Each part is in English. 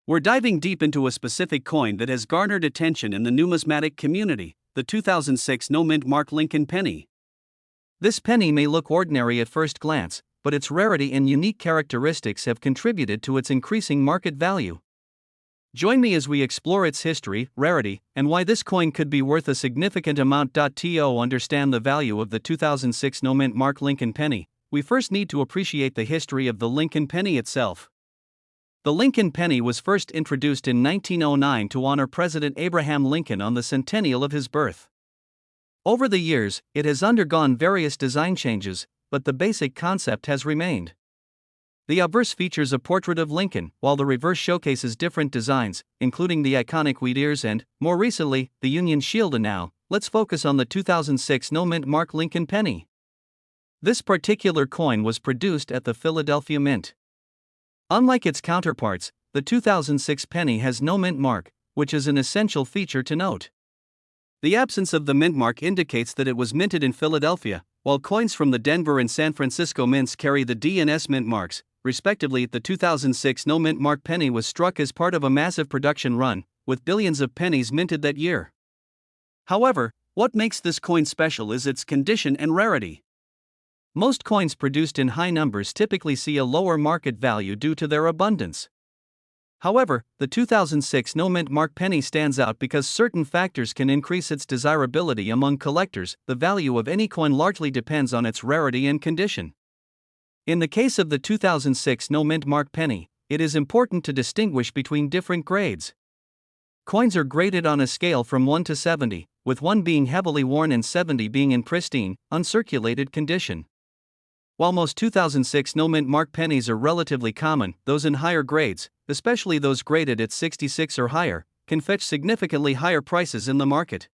We're diving deep into a specific coin that has garnered attention in the numismatic community, the 2006 no-mint mark Lincoln penny. This penny may look ordinary at first glance, but its rarity and unique characteristics have contributed to its increasing market value. Join me as we explore its history, rarity, and why this coin could be worth a significant amount. To understand the value of the 2006 no-mint mark Lincoln penny, we first need to appreciate the history of the Lincoln penny itself. The Lincoln penny was first introduced in 1909 to honor President Abraham Lincoln on the centennial of his birth. Over the years, it has undergone various design changes, but the basic concept has remained. The obverse features a portrait of Lincoln, while the reverse showcases different designs, including the iconic wheat ears and, more recently, the Union Shield. And now, let's focus on the 2006 no-mint mark Lincoln penny. This particular coin was produced at the Philadelphia Mint. Unlike its counterparts, the 2006 penny has no mint mark, which is an essential feature to note. The absence of the mint mark indicates that it was minted in Philadelphia, while coins from the Denver and San Francisco mints carry the D and S mint marks, respectively. The 2006 no-mint mark penny was struck as part of a massive production run, with billions of pennies minted that year. However, what makes this coin special is its condition and rarity. Most coins produced in high numbers typically see a lower market value due to their abundance. However, the 2006 no-mint mark penny stands out because certain factors can increase its desirability among collectors. The value of any coin largely depends on its rarity and condition. In the case of the 2006 no-mint mark penny, it is important to distinguish between different grades. Coins are graded on a scale from 1 to 70, with 1 being heavily worn and 70 being in pristine, uncirculated condition. While most 2006 no-mint mark pennies are relatively common, those in higher grades, especially those graded at 66 or higher, can fetch significantly higher prices in the market.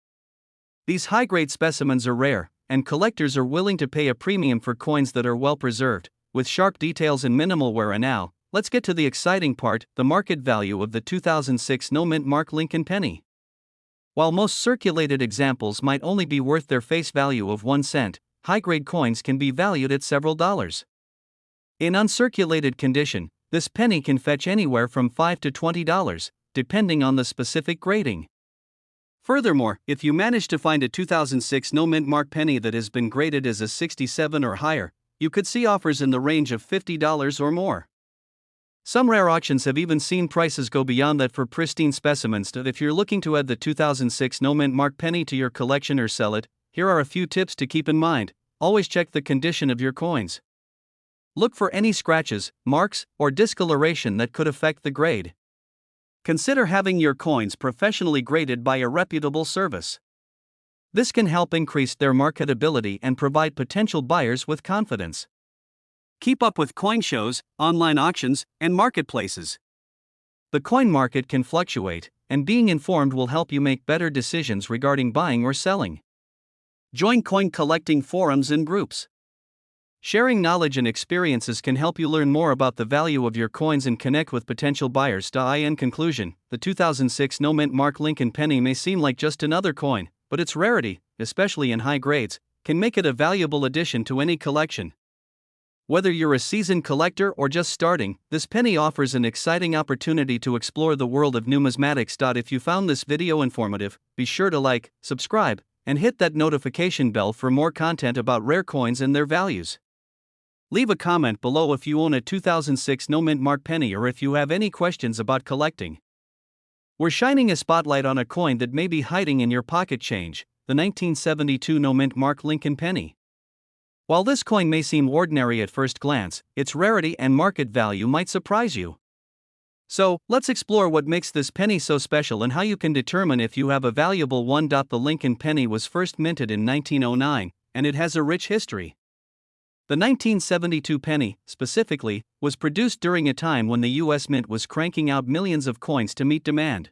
These high-grade specimens are rare, and collectors are willing to pay a premium for coins that are well preserved, with sharp details and minimal wear. And now, let's get to the exciting part: the market value of the 2006 no-mint mark Lincoln penny. While most circulated examples might only be worth their face value of 1 cent, high-grade coins can be valued at several dollars. In uncirculated condition, this penny can fetch anywhere from $5 to $20, depending on the specific grading. Furthermore, if you manage to find a 2006 no-mint mark penny that has been graded as a 67 or higher, you could see offers in the range of $50 or more. Some rare auctions have even seen prices go beyond that for pristine specimens. If you're looking to add the 2006 no-mint mark penny to your collection or sell it, here are a few tips to keep in mind. Always check the condition of your coins. Look for any scratches, marks, or discoloration that could affect the grade. Consider having your coins professionally graded by a reputable service. This can help increase their marketability and provide potential buyers with confidence. Keep up with coin shows, online auctions, and marketplaces. The coin market can fluctuate, and being informed will help you make better decisions regarding buying or selling. Join coin collecting forums and groups. Sharing knowledge and experiences can help you learn more about the value of your coins and connect with potential buyers. In conclusion, the 2006 no-mint mark Lincoln penny may seem like just another coin, but its rarity, especially in high grades, can make it a valuable addition to any collection. Whether you're a seasoned collector or just starting, this penny offers an exciting opportunity to explore the world of numismatics. If you found this video informative, be sure to like, subscribe, and hit that notification bell for more content about rare coins and their values. Leave a comment below if you own a 2006 no-mint mark penny or if you have any questions about collecting. We're shining a spotlight on a coin that may be hiding in your pocket change, the 1972 no-mint mark Lincoln penny. While this coin may seem ordinary at first glance, its rarity and market value might surprise you. So, let's explore what makes this penny so special and how you can determine if you have a valuable one. The Lincoln penny was first minted in 1909, and it has a rich history. The 1972 penny, specifically, was produced during a time when the U.S. Mint was cranking out millions of coins to meet demand.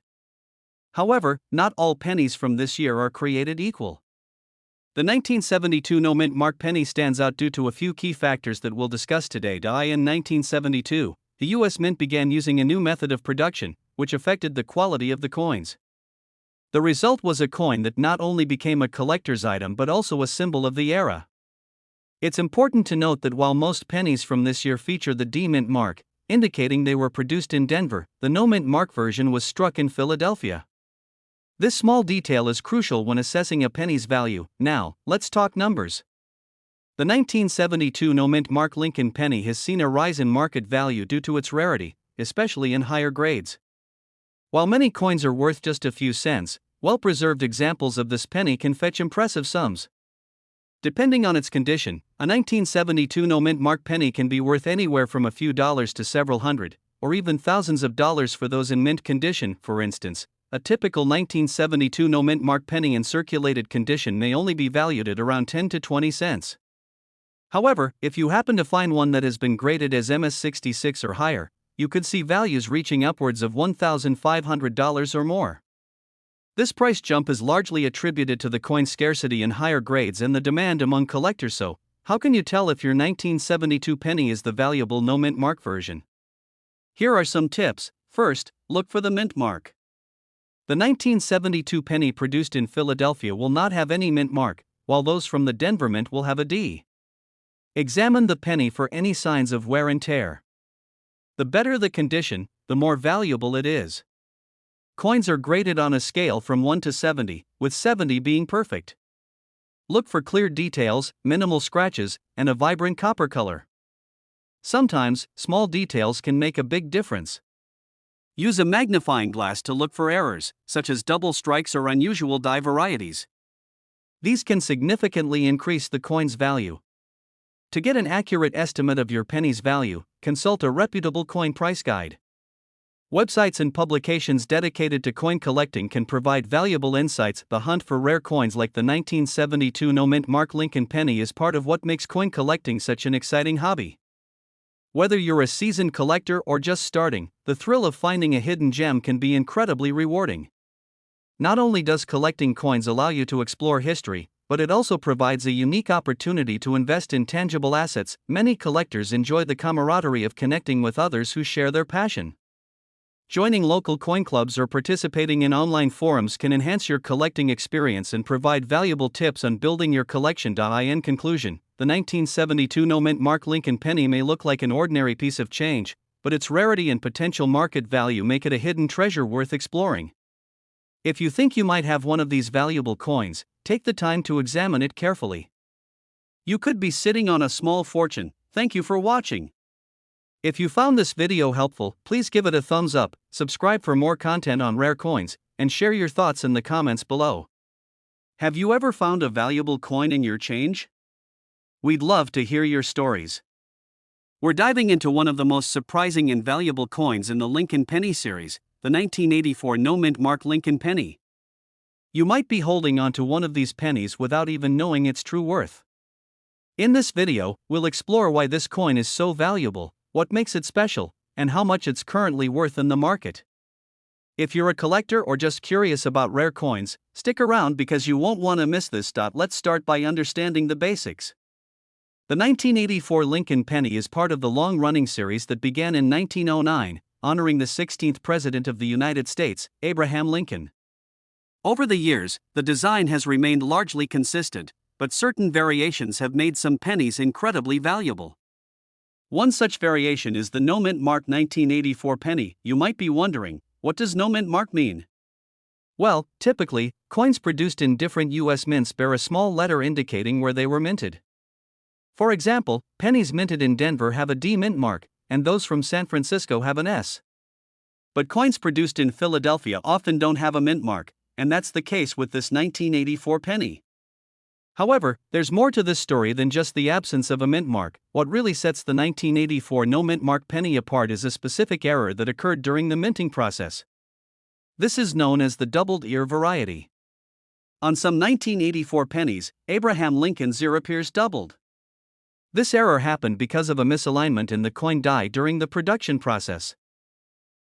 However, not all pennies from this year are created equal. The 1972 no-mint mark penny stands out due to a few key factors that we'll discuss today. In 1972, the U.S. Mint began using a new method of production, which affected the quality of the coins. The result was a coin that not only became a collector's item but also a symbol of the era. It's important to note that while most pennies from this year feature the D mint mark, indicating they were produced in Denver. The no-mint mark version was struck in Philadelphia. This small detail is crucial when assessing a penny's value. Now, let's talk numbers. The 1972 no-mint mark Lincoln penny has seen a rise in market value due to its rarity, especially in higher grades. While many coins are worth just a few cents, well-preserved examples of this penny can fetch impressive sums. Depending on its condition, a 1972 no-mint mark penny can be worth anywhere from a few dollars to several hundred, or even thousands of dollars for those in mint condition. For instance, a typical 1972 no-mint mark penny in circulated condition may only be valued at around 10 to 20 cents. However, if you happen to find one that has been graded as MS66 or higher, you could see values reaching upwards of $1,500 or more. This price jump is largely attributed to the coin's scarcity in higher grades and the demand among collectors. So, how can you tell if your 1972 penny is the valuable no-mint mark version? Here are some tips. First, look for the mint mark. The 1972 penny produced in Philadelphia will not have any mint mark, while those from the Denver Mint will have a D. Examine the penny for any signs of wear and tear. The better the condition, the more valuable it is. Coins are graded on a scale from 1 to 70, with 70 being perfect. Look for clear details, minimal scratches, and a vibrant copper color. Sometimes, small details can make a big difference. Use a magnifying glass to look for errors, such as double strikes or unusual die varieties. These can significantly increase the coin's value. To get an accurate estimate of your penny's value, consult a reputable coin price guide. Websites and publications dedicated to coin collecting can provide valuable insights. The hunt for rare coins like the 1972 no-mint mark Lincoln penny is part of what makes coin collecting such an exciting hobby. Whether you're a seasoned collector or just starting, the thrill of finding a hidden gem can be incredibly rewarding. Not only does collecting coins allow you to explore history, but it also provides a unique opportunity to invest in tangible assets. Many collectors enjoy the camaraderie of connecting with others who share their passion. Joining local coin clubs or participating in online forums can enhance your collecting experience and provide valuable tips on building your collection. In conclusion, the 1972 no-mint mark Lincoln penny may look like an ordinary piece of change, but its rarity and potential market value make it a hidden treasure worth exploring. If you think you might have one of these valuable coins, take the time to examine it carefully. You could be sitting on a small fortune. Thank you for watching. If you found this video helpful, please give it a thumbs up, subscribe for more content on rare coins, and share your thoughts in the comments below. Have you ever found a valuable coin in your change? We'd love to hear your stories. We're diving into one of the most surprising and valuable coins in the Lincoln Penny series, the 1984 no-mint mark Lincoln penny. You might be holding onto one of these pennies without even knowing its true worth. In this video, we'll explore why this coin is so valuable, what makes it special, and how much it's currently worth in the market. If you're a collector or just curious about rare coins, stick around because you won't want to miss this. Let's start by understanding the basics. The 1984 Lincoln penny is part of the long-running series that began in 1909, honoring the 16th President of the United States, Abraham Lincoln. Over the years, the design has remained largely consistent, but certain variations have made some pennies incredibly valuable. One such variation is the no-mint mark 1984 penny. You might be wondering, what does no-mint mark mean? Well, typically, coins produced in different U.S. mints bear a small letter indicating where they were minted. For example, pennies minted in Denver have a D mint mark, and those from San Francisco have an S. But coins produced in Philadelphia often don't have a mint mark, and that's the case with this 1984 penny. However, there's more to this story than just the absence of a mint mark. What really sets the 1984 no-mint mark penny apart is a specific error that occurred during the minting process. This is known as the doubled ear variety. On some 1984 pennies, Abraham Lincoln's ear appears doubled. This error happened because of a misalignment in the coin die during the production process.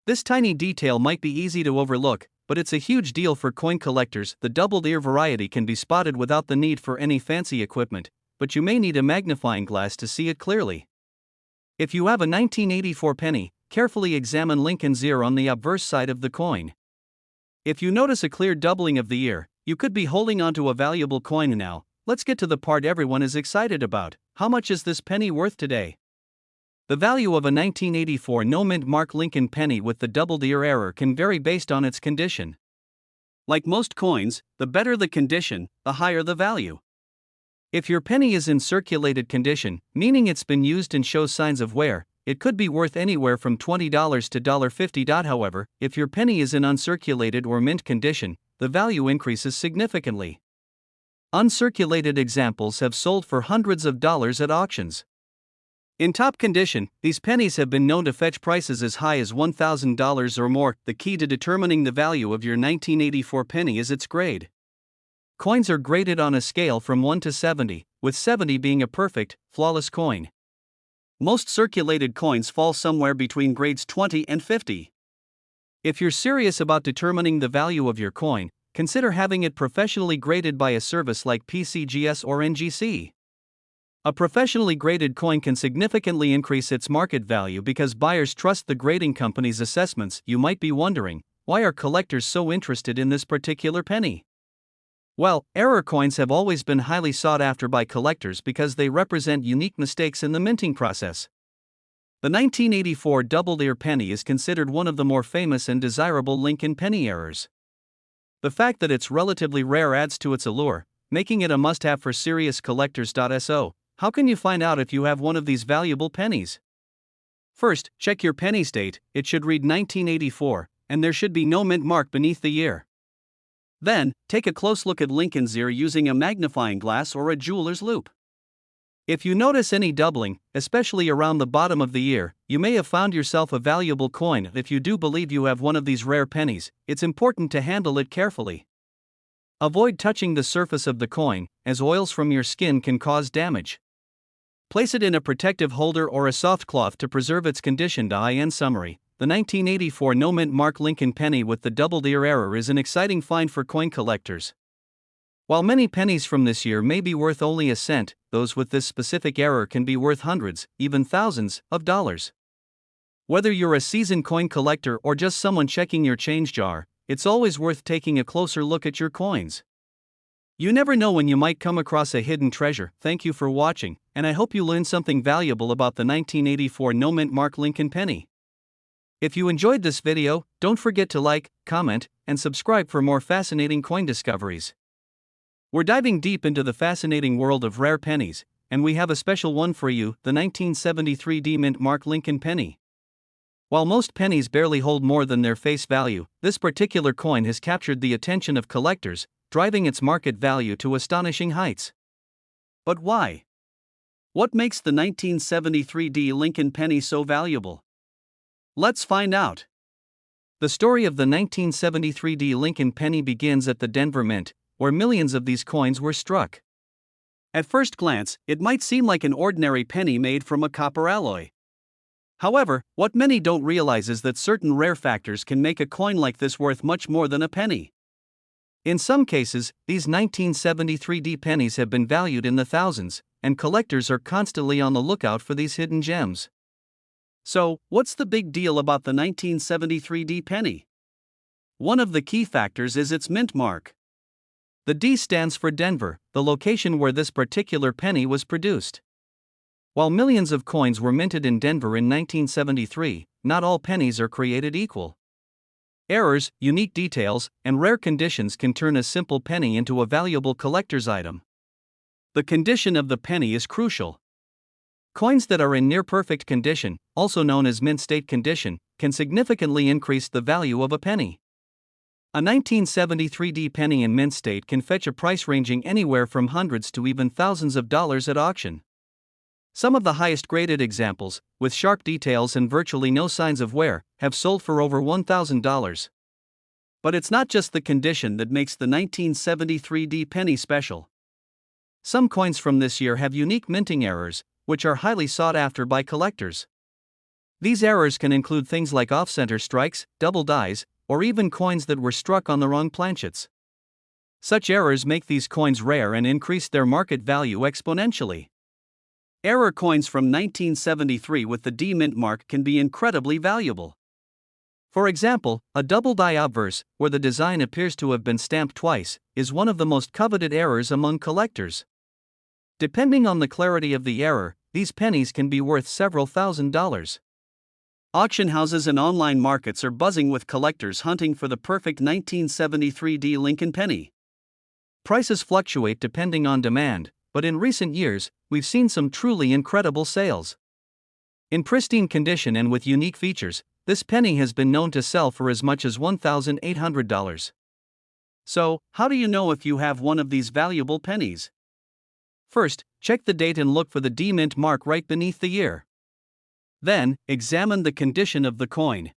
This tiny detail might be easy to overlook, but it's a huge deal for coin collectors. The doubled ear variety can be spotted without the need for any fancy equipment, but you may need a magnifying glass to see it clearly. If you have a 1984 penny, carefully examine Lincoln's ear on the obverse side of the coin. If you notice a clear doubling of the ear, you could be holding onto a valuable coin now. Let's get to the part everyone is excited about. How much is this penny worth today? The value of a 1984 no-mint Mark Lincoln penny with the double-deer error can vary based on its condition. Like most coins, the better the condition, the higher the value. If your penny is in circulated condition, meaning it's been used and shows signs of wear, it could be worth anywhere from $20 to $50. However, if your penny is in uncirculated or mint condition, the value increases significantly. Uncirculated examples have sold for hundreds of dollars at auctions. In top condition, these pennies have been known to fetch prices as high as $1,000 or more. The key to determining the value of your 1984 penny is its grade. Coins are graded on a scale from 1 to 70, with 70 being a perfect, flawless coin. Most circulated coins fall somewhere between grades 20 and 50. If you're serious about determining the value of your coin, consider having it professionally graded by a service like PCGS or NGC. A professionally graded coin can significantly increase its market value because buyers trust the grading company's assessments. You might be wondering, why are collectors so interested in this particular penny? Well, error coins have always been highly sought after by collectors because they represent unique mistakes in the minting process. The 1984 double-deer penny is considered one of the more famous and desirable Lincoln penny errors. The fact that it's relatively rare adds to its allure, making it a must-have for serious collectors. So, how can you find out if you have one of these valuable pennies? First, check your penny's date. It should read 1984, and there should be no mint mark beneath the year. Then, take a close look at Lincoln's year using a magnifying glass or a jeweler's loupe. If you notice any doubling, especially around the bottom of the year, you may have found yourself a valuable coin. If you do believe you have one of these rare pennies, it's important to handle it carefully. Avoid touching the surface of the coin, as oils from your skin can cause damage. Place it in a protective holder or a soft cloth to preserve its condition. In summary, the 1984 no-mint Mark Lincoln penny with the double-deer error is an exciting find for coin collectors. While many pennies from this year may be worth only a cent, those with this specific error can be worth hundreds, even thousands, of dollars. Whether you're a seasoned coin collector or just someone checking your change jar, it's always worth taking a closer look at your coins. You never know when you might come across a hidden treasure. Thank you for watching, and I hope you learned something valuable about the 1984 no-mint Mark Lincoln penny. If you enjoyed this video, don't forget to like, comment, and subscribe for more fascinating coin discoveries. We're diving deep into the fascinating world of rare pennies, and we have a special one for you, the 1973 mint Mark Lincoln penny. While most pennies barely hold more than their face value, this particular coin has captured the attention of collectors, driving its market value to astonishing heights. But why? What makes the 1973 Lincoln penny so valuable? Let's find out. The story of the 1973 Lincoln penny begins at the Denver Mint, where millions of these coins were struck. At first glance, it might seem like an ordinary penny made from a copper alloy. However, what many don't realize is that certain rare factors can make a coin like this worth much more than a penny. In some cases, these 1973 pennies have been valued in the thousands, and collectors are constantly on the lookout for these hidden gems. So, what's the big deal about the 1973 penny? One of the key factors is its mint mark. The D stands for Denver, the location where this particular penny was produced. While millions of coins were minted in Denver in 1973, not all pennies are created equal. Errors, unique details, and rare conditions can turn a simple penny into a valuable collector's item. The condition of the penny is crucial. Coins that are in near-perfect condition, also known as mint state condition, can significantly increase the value of a penny. A 1973 penny in mint state can fetch a price ranging anywhere from hundreds to even thousands of dollars at auction. Some of the highest graded examples, with sharp details and virtually no signs of wear, have sold for over $1,000. But it's not just the condition that makes the 1973 penny special. Some coins from this year have unique minting errors, which are highly sought after by collectors. These errors can include things like off-center strikes, double dies, or even coins that were struck on the wrong planchets. Such errors make these coins rare and increase their market value exponentially. Error coins from 1973 with the D mint mark can be incredibly valuable. For example, a double die obverse, where the design appears to have been stamped twice, is one of the most coveted errors among collectors. Depending on the clarity of the error, these pennies can be worth several $1,000s. Auction houses and online markets are buzzing with collectors hunting for the perfect 1973 D Lincoln penny. Prices fluctuate depending on demand, but in recent years, we've seen some truly incredible sales. In pristine condition and with unique features, this penny has been known to sell for as much as $1,800. So, how do you know if you have one of these valuable pennies? First, check the date and look for the D Mint mark right beneath the year. Then, examine the condition of the coin.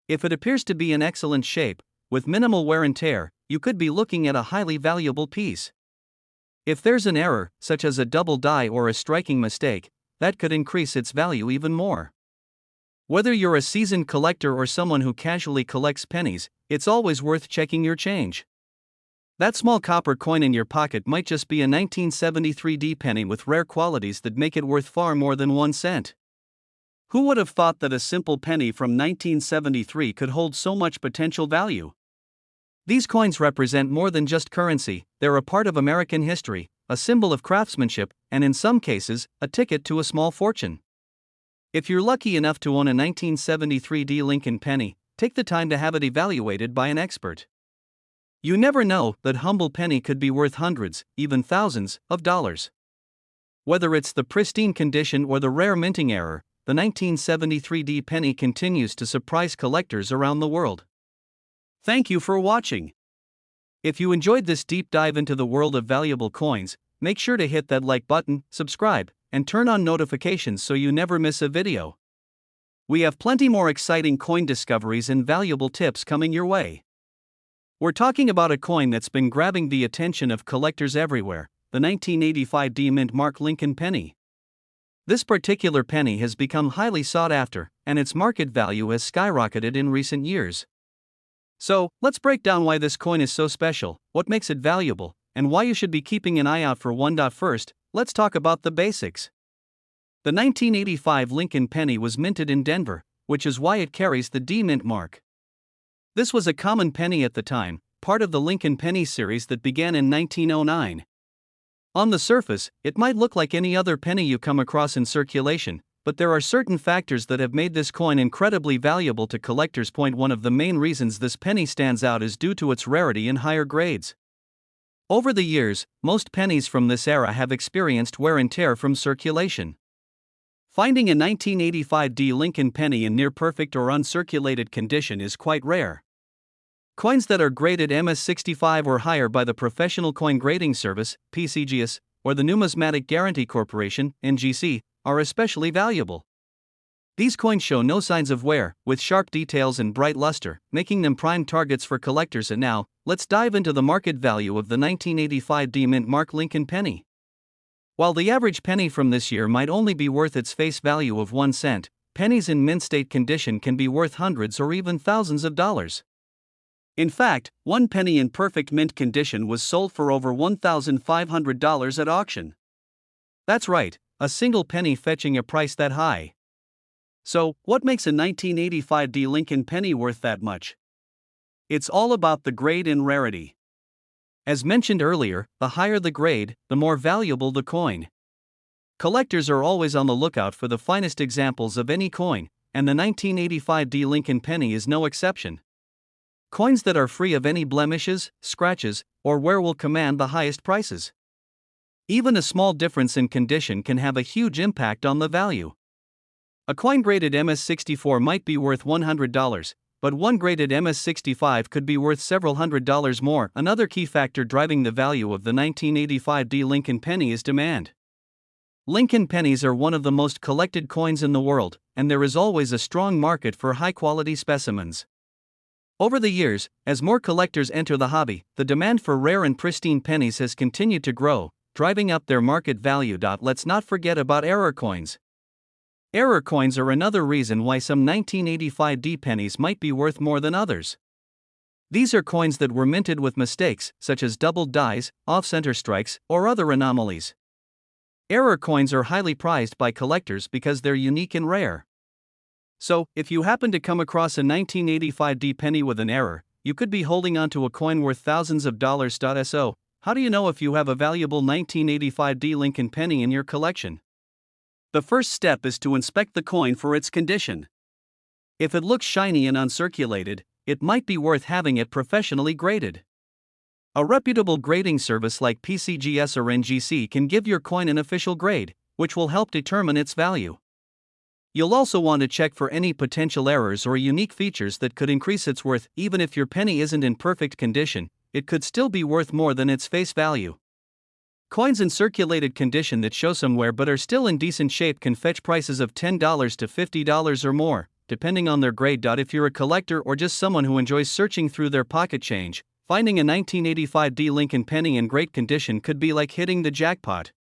If it appears to be in excellent shape, with minimal wear and tear, you could be looking at a highly valuable piece. If there's an error, such as a double die or a striking mistake, that could increase its value even more. Whether you're a seasoned collector or someone who casually collects pennies, it's always worth checking your change. That small copper coin in your pocket might just be a 1973 D penny with rare qualities that make it worth far more than 1 cent. Who would have thought that a simple penny from 1973 could hold so much potential value? These coins represent more than just currency, they're a part of American history, a symbol of craftsmanship, and in some cases, a ticket to a small fortune. If you're lucky enough to own a 1973 D Lincoln penny, take the time to have it evaluated by an expert. You never know, that humble penny could be worth hundreds, even thousands, of dollars. Whether it's the pristine condition or the rare minting error, the 1973 D penny continues to surprise collectors around the world. Thank you for watching. If you enjoyed this deep dive into the world of valuable coins, make sure to hit that like button, subscribe, and turn on notifications so you never miss a video. We have plenty more exciting coin discoveries and valuable tips coming your way. We're talking about a coin that's been grabbing the attention of collectors everywhere, the 1985 D Mint mark Lincoln penny. This particular penny has become highly sought after, and its market value has skyrocketed in recent years. So, let's break down why this coin is so special, what makes it valuable, and why you should be keeping an eye out for one. First, let's talk about the basics. The 1985 Lincoln penny was minted in Denver, which is why it carries the D Mint mark. This was a common penny at the time, part of the Lincoln penny series that began in 1909. On the surface, it might look like any other penny you come across in circulation, but there are certain factors that have made this coin incredibly valuable to collectors. One of the main reasons this penny stands out is due to its rarity in higher grades. Over the years, most pennies from this era have experienced wear and tear from circulation. Finding a 1985 D Lincoln penny in near-perfect or uncirculated condition is quite rare. Coins that are graded MS65 or higher by the Professional Coin Grading Service, PCGS, or the Numismatic Guarantee Corporation, NGC, are especially valuable. These coins show no signs of wear, with sharp details and bright luster, making them prime targets for collectors. And now, let's dive into the market value of the 1985 D Mint mark Lincoln penny. While the average penny from this year might only be worth its face value of 1 cent, pennies in mint state condition can be worth hundreds or even thousands of dollars. In fact, one penny in perfect mint condition was sold for over $1,500 at auction. That's right, a single penny fetching a price that high. So, what makes a 1985 D Lincoln penny worth that much? It's all about the grade and rarity. As mentioned earlier, the higher the grade, the more valuable the coin. Collectors are always on the lookout for the finest examples of any coin, and the 1985 D Lincoln penny is no exception. Coins that are free of any blemishes, scratches, or wear will command the highest prices. Even a small difference in condition can have a huge impact on the value. A coin graded MS64 might be worth $100, but one graded MS65 could be worth several $100s more. Another key factor driving the value of the 1985 D Lincoln penny is demand. Lincoln pennies are one of the most collected coins in the world, and there is always a strong market for high-quality specimens. Over the years, as more collectors enter the hobby, the demand for rare and pristine pennies has continued to grow, driving up their market value. Let's not forget about error coins. Error coins are another reason why some 1985 D pennies might be worth more than others. These are coins that were minted with mistakes, such as doubled dies, off-center strikes, or other anomalies. Error coins are highly prized by collectors because they're unique and rare. So, if you happen to come across a 1985 D penny with an error, you could be holding onto a coin worth thousands of dollars. So, how do you know if you have a valuable 1985 D Lincoln penny in your collection? The first step is to inspect the coin for its condition. If it looks shiny and uncirculated, it might be worth having it professionally graded. A reputable grading service like PCGS or NGC can give your coin an official grade, which will help determine its value. You'll also want to check for any potential errors or unique features that could increase its worth. Even if your penny isn't in perfect condition, it could still be worth more than its face value. Coins in circulated condition that show some wear but are still in decent shape can fetch prices of $10 to $50 or more, depending on their grade. If you're a collector or just someone who enjoys searching through their pocket change, finding a 1985 Lincoln penny in great condition could be like hitting the jackpot.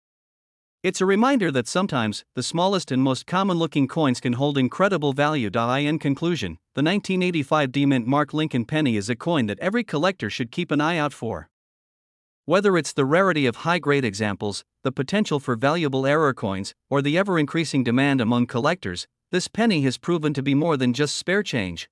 It's a reminder that sometimes, the smallest and most common-looking coins can hold incredible value. In conclusion, the 1985 Mint Mark Lincoln penny is a coin that every collector should keep an eye out for. Whether it's the rarity of high-grade examples, the potential for valuable error coins, or the ever-increasing demand among collectors, this penny has proven to be more than just spare change.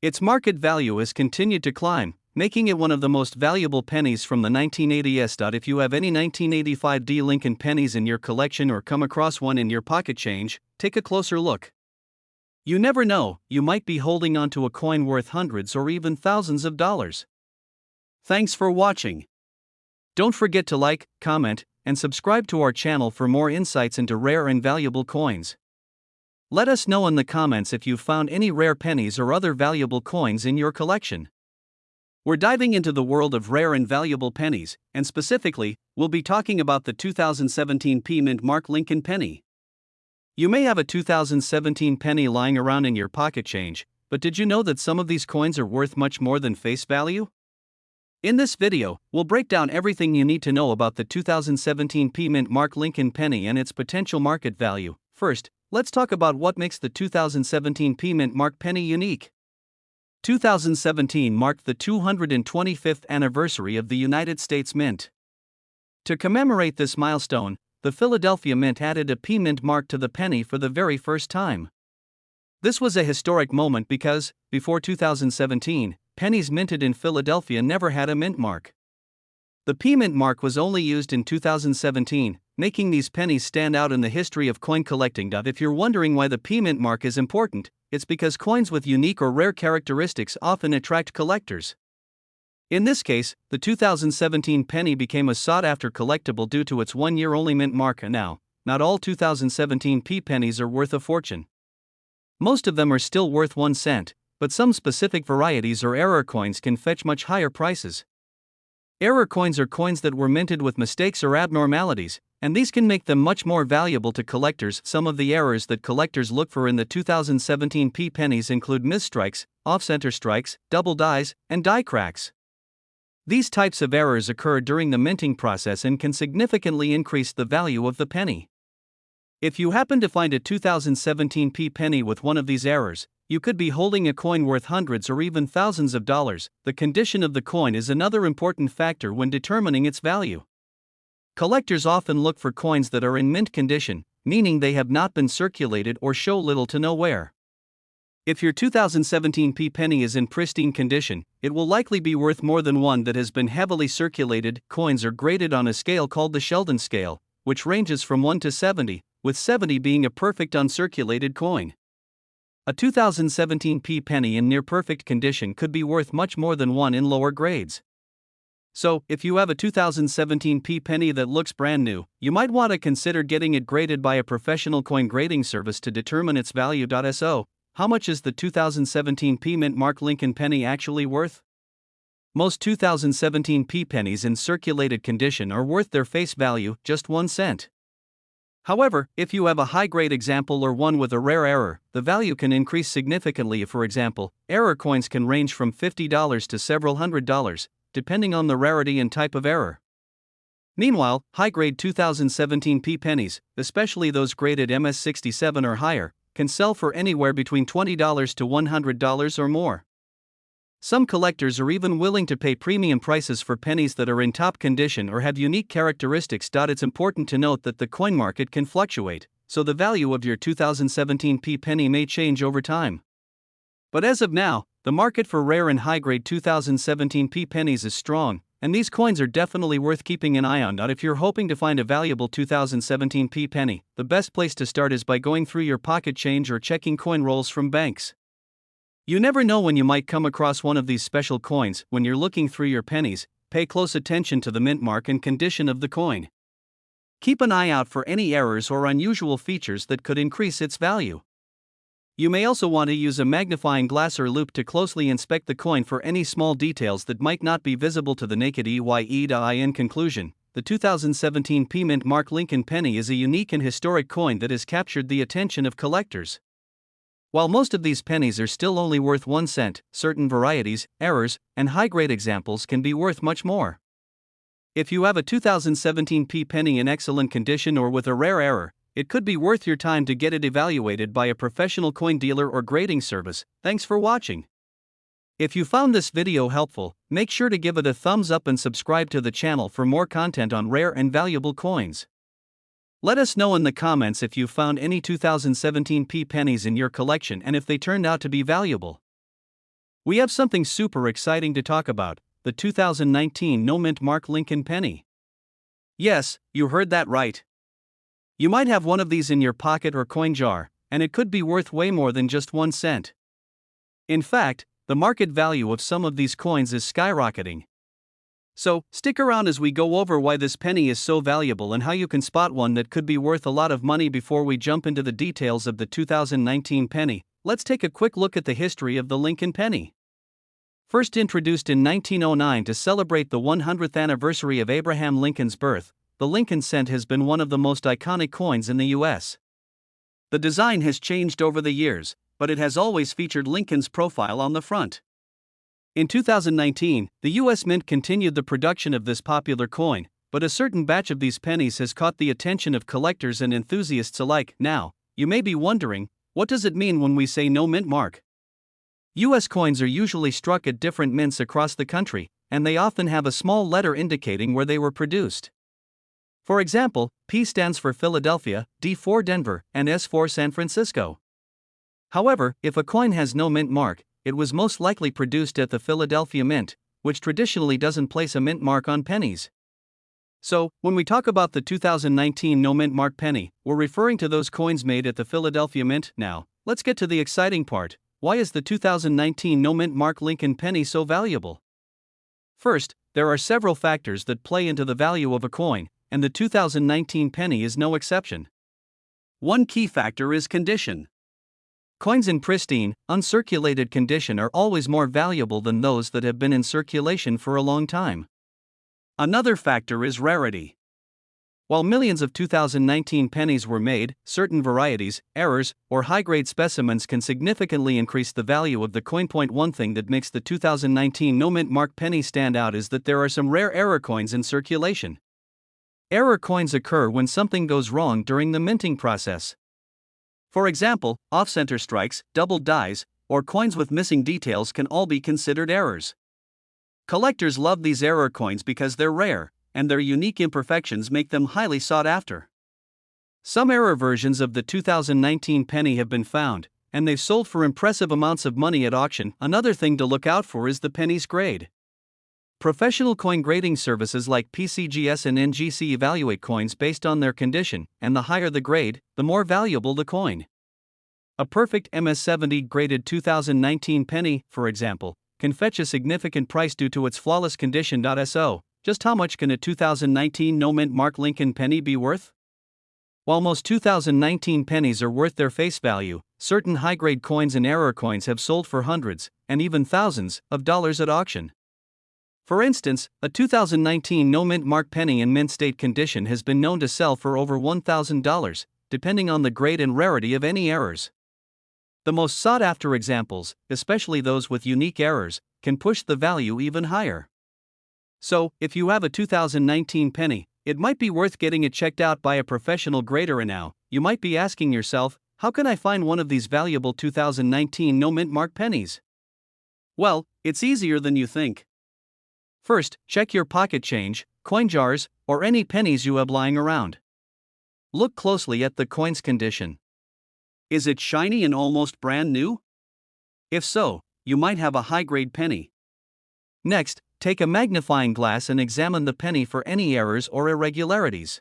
Its market value has continued to climb, making it one of the most valuable pennies from the 1980s. If you have any 1985 Lincoln pennies in your collection or come across one in your pocket change, take a closer look. You never know, you might be holding onto a coin worth hundreds or even thousands of dollars. Thanks for watching. Don't forget to like, comment, and subscribe to our channel for more insights into rare and valuable coins. Let us know in the comments if you've found any rare pennies or other valuable coins in your collection. We're diving into the world of rare and valuable pennies, and specifically, we'll be talking about the 2017 Mint Mark Lincoln penny. You may have a 2017 penny lying around in your pocket change, but did you know that some of these coins are worth much more than face value? In this video, we'll break down everything you need to know about the 2017 Mint Mark Lincoln penny and its potential market value. First, let's talk about what makes the 2017 Mint Mark penny unique. 2017 marked the 225th anniversary of the United States Mint. To commemorate this milestone, the Philadelphia Mint added a Mint mark to the penny for the very first time. This was a historic moment because, before 2017, pennies minted in Philadelphia never had a mint mark. The Mint mark was only used in 2017, making these pennies stand out in the history of coin collecting. If you're wondering why the Mint mark is important, it's because coins with unique or rare characteristics often attract collectors. In this case, the 2017 penny became a sought-after collectible due to its one-year-only mint mark. Now, not all 2017 pennies are worth a fortune. Most of them are still worth 1 cent, but some specific varieties or error coins can fetch much higher prices. Error coins are coins that were minted with mistakes or abnormalities, and these can make them much more valuable to collectors. Some of the errors that collectors look for in the 2017 pennies include misstrikes, off-center strikes, double dies, and die cracks. These types of errors occur during the minting process and can significantly increase the value of the penny. If you happen to find a 2017 penny with one of these errors, you could be holding a coin worth hundreds or even thousands of dollars. The condition of the coin is another important factor when determining its value. Collectors often look for coins that are in mint condition, meaning they have not been circulated or show little to no wear. If your 2017 penny is in pristine condition, it will likely be worth more than one that has been heavily circulated. Coins are graded on a scale called the Sheldon scale, which ranges from 1 to 70, with 70 being a perfect uncirculated coin. A 2017 penny in near-perfect condition could be worth much more than one in lower grades. So, if you have a 2017 penny that looks brand new, you might want to consider getting it graded by a professional coin grading service to determine its value. So, how much is the 2017 Mint Mark Lincoln penny actually worth? Most 2017 pennies in circulated condition are worth their face value, just 1 cent. However, if you have a high-grade example or one with a rare error, the value can increase significantly. For example, error coins can range from $50 to several $100s, depending on the rarity and type of error. Meanwhile, high-grade 2017 pennies, especially those graded MS67 or higher, can sell for anywhere between $20 to $100 or more. Some collectors are even willing to pay premium prices for pennies that are in top condition or have unique characteristics. It's important to note that the coin market can fluctuate, so the value of your 2017 penny may change over time. But as of now, the market for rare and high-grade 2017 pennies is strong, and these coins are definitely worth keeping an eye on. If you're hoping to find a valuable 2017 penny, the best place to start is by going through your pocket change or checking coin rolls from banks. You never know when you might come across one of these special coins. When you're looking through your pennies, pay close attention to the mint mark and condition of the coin. Keep an eye out for any errors or unusual features that could increase its value. You may also want to use a magnifying glass or loupe to closely inspect the coin for any small details that might not be visible to the naked eye. In conclusion, the 2017 Mint Mark Lincoln penny is a unique and historic coin that has captured the attention of collectors. While most of these pennies are still only worth 1 cent, certain varieties, errors, and high-grade examples can be worth much more. If you have a 2017 penny in excellent condition or with a rare error, it could be worth your time to get it evaluated by a professional coin dealer or grading service. Thanks for watching. If you found this video helpful, make sure to give it a thumbs up and subscribe to the channel for more content on rare and valuable coins. Let us know in the comments if you found any 2017 pennies in your collection and if they turned out to be valuable. We have something super exciting to talk about, the 2019 No Mint Mark Lincoln penny. Yes, you heard that right. You might have one of these in your pocket or coin jar, and it could be worth way more than just 1 cent. In fact, the market value of some of these coins is skyrocketing. So, stick around as we go over why this penny is so valuable and how you can spot one that could be worth a lot of money. Before we jump into the details of the 2019 penny, let's take a quick look at the history of the Lincoln penny. First introduced in 1909 to celebrate the 100th anniversary of Abraham Lincoln's birth, the Lincoln cent has been one of the most iconic coins in the U.S. The design has changed over the years, but it has always featured Lincoln's profile on the front. In 2019, the U.S. Mint continued the production of this popular coin, but a certain batch of these pennies has caught the attention of collectors and enthusiasts alike. Now, you may be wondering, what does it mean when we say no mint mark? U.S. coins are usually struck at different mints across the country, and they often have a small letter indicating where they were produced. For example, P stands for Philadelphia, D for Denver, and S for San Francisco. However, if a coin has no mint mark, it was most likely produced at the Philadelphia Mint, which traditionally doesn't place a mint mark on pennies. So, when we talk about the 2019 No Mint Mark penny, we're referring to those coins made at the Philadelphia Mint. Now, let's get to the exciting part. Why is the 2019 No Mint Mark Lincoln penny so valuable? First, there are several factors that play into the value of a coin, and the 2019 penny is no exception. One key factor is condition. Coins in pristine, uncirculated condition are always more valuable than those that have been in circulation for a long time. Another factor is rarity. While millions of 2019 pennies were made, certain varieties, errors, or high-grade specimens can significantly increase the value of the coin. One thing that makes the 2019 No Mint Mark penny stand out is that there are some rare error coins in circulation. Error coins occur when something goes wrong during the minting process. For example, off-center strikes, doubled dies, or coins with missing details can all be considered errors. Collectors love these error coins because they're rare, and their unique imperfections make them highly sought after. Some error versions of the 2019 penny have been found, and they've sold for impressive amounts of money at auction. Another thing to look out for is the penny's grade. Professional coin grading services like PCGS and NGC evaluate coins based on their condition, and the higher the grade, the more valuable the coin. A perfect MS70 graded 2019 penny, for example, can fetch a significant price due to its flawless condition. So, just how much can a 2019 No Mint Mark Lincoln penny be worth? While most 2019 pennies are worth their face value, certain high-grade coins and error coins have sold for hundreds, and even thousands, of dollars at auction. For instance, a 2019 No Mint Mark penny in mint state condition has been known to sell for over $1,000, depending on the grade and rarity of any errors. The most sought-after examples, especially those with unique errors, can push the value even higher. So, if you have a 2019 penny, it might be worth getting it checked out by a professional grader. And now, you might be asking yourself, how can I find one of these valuable 2019 No Mint Mark pennies? Well, it's easier than you think. First, check your pocket change, coin jars, or any pennies you have lying around. Look closely at the coin's condition. Is it shiny and almost brand new? If so, you might have a high-grade penny. Next, Take a magnifying glass and examine the penny for any errors or irregularities.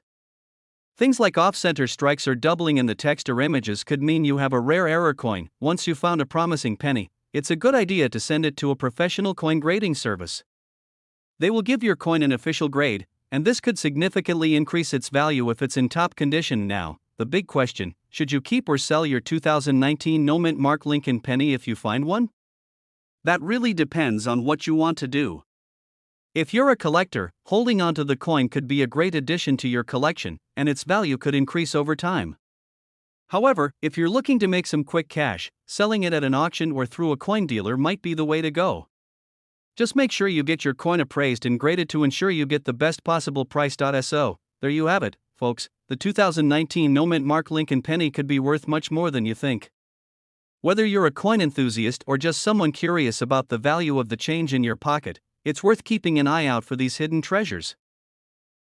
Things like off-center strikes or doubling in the text or images could mean you have a rare error coin. Once you found a promising penny, it's a good idea to send it to a professional coin grading service. They will give your coin an official grade, and this could significantly increase its value if it's in top condition. Now, the big question: should you keep or sell your 2019 no mint Mark Lincoln penny if you find one? That really depends on what you want to do. If you're a collector, holding onto the coin could be a great addition to your collection, and its value could increase over time. However, if you're looking to make some quick cash, selling it at an auction or through a coin dealer might be the way to go. Just make sure you get your coin appraised and graded to ensure you get the best possible price. So, there you have it, folks. The 2019 no mint Mark Lincoln penny could be worth much more than you think. Whether you're a coin enthusiast or just someone curious about the value of the change in your pocket, it's worth keeping an eye out for these hidden treasures.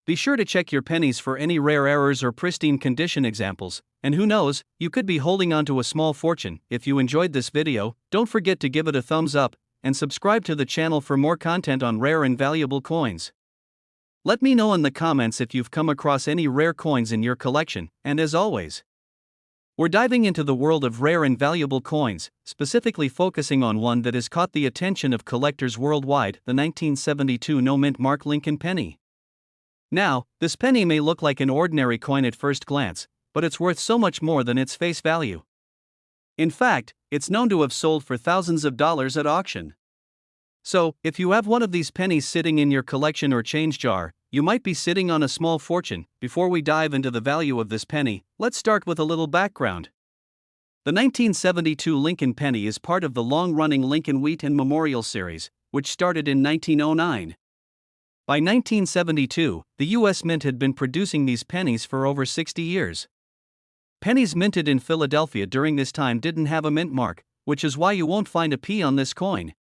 Be sure to check your pennies for any rare errors or pristine condition examples, and who knows, you could be holding on to a small fortune. If you enjoyed this video, don't forget to give it a thumbs up, and subscribe to the channel for more content on rare and valuable coins. Let me know in the comments if you've come across any rare coins in your collection, and as always, we're diving into the world of rare and valuable coins, specifically focusing on one that has caught the attention of collectors worldwide, the 1972 no mint Mark Lincoln penny. Now, this penny may look like an ordinary coin at first glance, but it's worth so much more than its face value. In fact, it's known to have sold for thousands of dollars at auction. So, if you have one of these pennies sitting in your collection or change jar, you might be sitting on a small fortune. Before we dive into the value of this penny, let's start with a little background. The 1972 Lincoln penny is part of the long-running Lincoln Wheat and Memorial series, which started in 1909. By 1972, the U.S. Mint had been producing these pennies for over 60 years. Pennies minted in Philadelphia during this time didn't have a mint mark, which is why you won't find a P on this coin.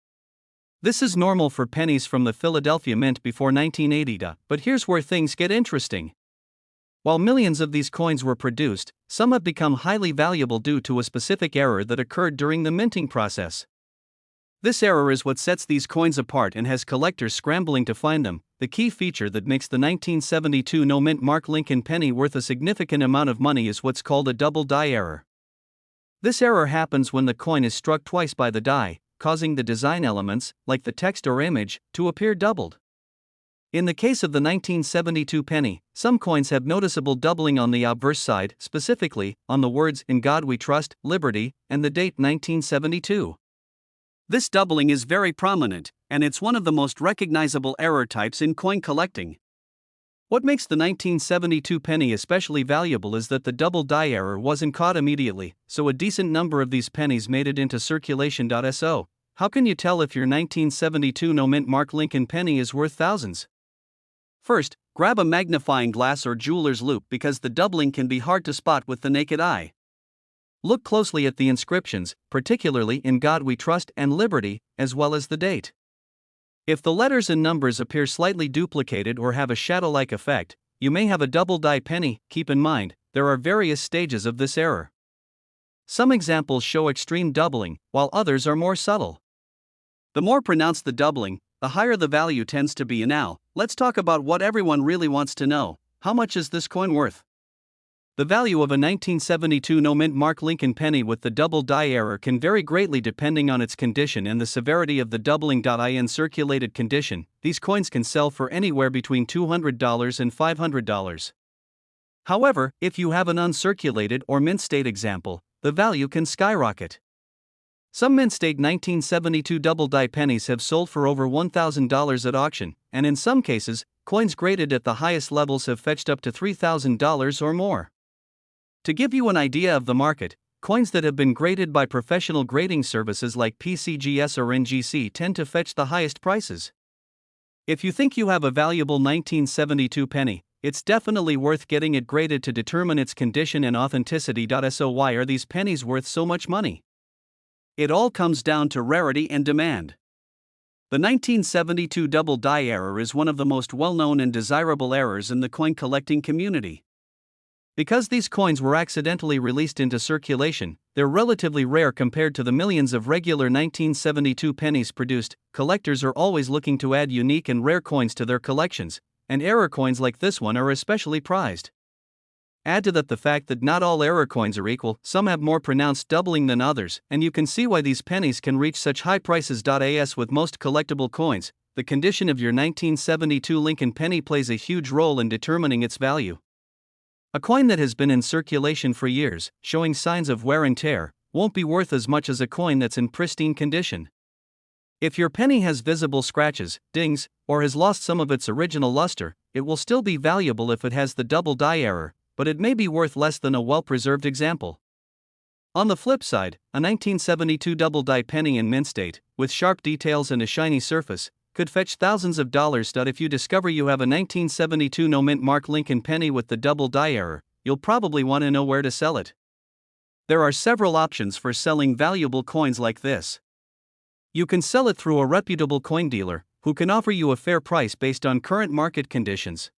This is normal for pennies from the Philadelphia Mint before 1980, but here's where things get interesting. While millions of these coins were produced, some have become highly valuable due to a specific error that occurred during the minting process. This error is what sets these coins apart and has collectors scrambling to find them. The key feature that makes the 1972 no mint Mark Lincoln penny worth a significant amount of money is what's called a double die error. This error happens when the coin is struck twice by the die, causing the design elements, like the text or image, to appear doubled. In the case of the 1972 penny, some coins have noticeable doubling on the obverse side, specifically, on the words "In God We Trust," "Liberty," and the date 1972. This doubling is very prominent, and it's one of the most recognizable error types in coin collecting. What makes the 1972 penny especially valuable is that the double die error wasn't caught immediately, so a decent number of these pennies made it into circulation. So, how can you tell if your 1972 no mint Mark Lincoln penny is worth thousands? First, grab a magnifying glass or jeweler's loupe because the doubling can be hard to spot with the naked eye. Look closely at the inscriptions, particularly "In God We Trust" and "Liberty," as well as the date. If the letters and numbers appear slightly duplicated or have a shadow-like effect, you may have a double die penny. Keep in mind, there are various stages of this error. Some examples show extreme doubling, while others are more subtle. The more pronounced the doubling, the higher the value tends to be. Now, let's talk about what everyone really wants to know: how much is this coin worth? The value of a 1972 no mint Mark Lincoln penny with the double die error can vary greatly depending on its condition and the severity of the doubling. In circulated condition, these coins can sell for anywhere between $200 and $500. However, if you have an uncirculated or mint state example, the value can skyrocket. Some mint state 1972 double die pennies have sold for over $1,000 at auction, and in some cases, coins graded at the highest levels have fetched up to $3,000 or more. To give you an idea of the market, coins that have been graded by professional grading services like PCGS or NGC tend to fetch the highest prices. If you think you have a valuable 1972 penny, it's definitely worth getting it graded to determine its condition and authenticity. So why are these pennies worth so much money? It all comes down to rarity and demand. The 1972 double die error is one of the most well-known and desirable errors in the coin collecting community. Because these coins were accidentally released into circulation, they're relatively rare compared to the millions of regular 1972 pennies produced. Collectors are always looking to add unique and rare coins to their collections, and error coins like this one are especially prized. Add to that the fact that not all error coins are equal, some have more pronounced doubling than others, and you can see why these pennies can reach such high prices. As with most collectible coins, the condition of your 1972 Lincoln penny plays a huge role in determining its value. A coin that has been in circulation for years, showing signs of wear and tear, won't be worth as much as a coin that's in pristine condition. If your penny has visible scratches, dings, or has lost some of its original luster, it will still be valuable if it has the double die error, but it may be worth less than a well-preserved example. On the flip side, a 1972 double die penny in mint state, with sharp details and a shiny surface, could fetch thousands of dollars. If you discover you have a 1972 no mint mark Lincoln penny with the double die error, you'll probably want to know where to sell it. There are several options for selling valuable coins like this. You can sell it through a reputable coin dealer, who can offer you a fair price based on current market conditions.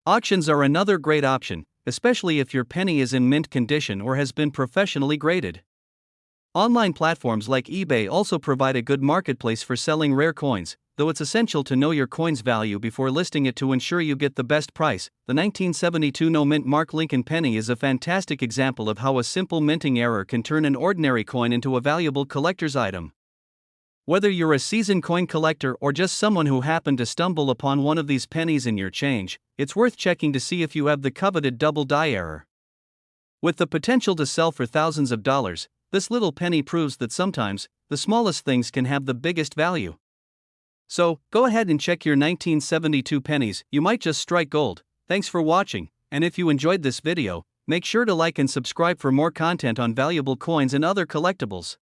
Auctions are another great option, especially if your penny is in mint condition or has been professionally graded. Online platforms like eBay also provide a good marketplace for selling rare coins, though it's essential to know your coin's value before listing it to ensure you get the best price. The 1972 no mint mark Lincoln penny is a fantastic example of how a simple minting error can turn an ordinary coin into a valuable collector's item. Whether you're a seasoned coin collector or just someone who happened to stumble upon one of these pennies in your change, it's worth checking to see if you have the coveted double die error. With the potential to sell for thousands of dollars, this little penny proves that sometimes, the smallest things can have the biggest value. So, go ahead and check your 1972 pennies, you might just strike gold. Thanks for watching, and if you enjoyed this video, make sure to like and subscribe for more content on valuable coins and other collectibles.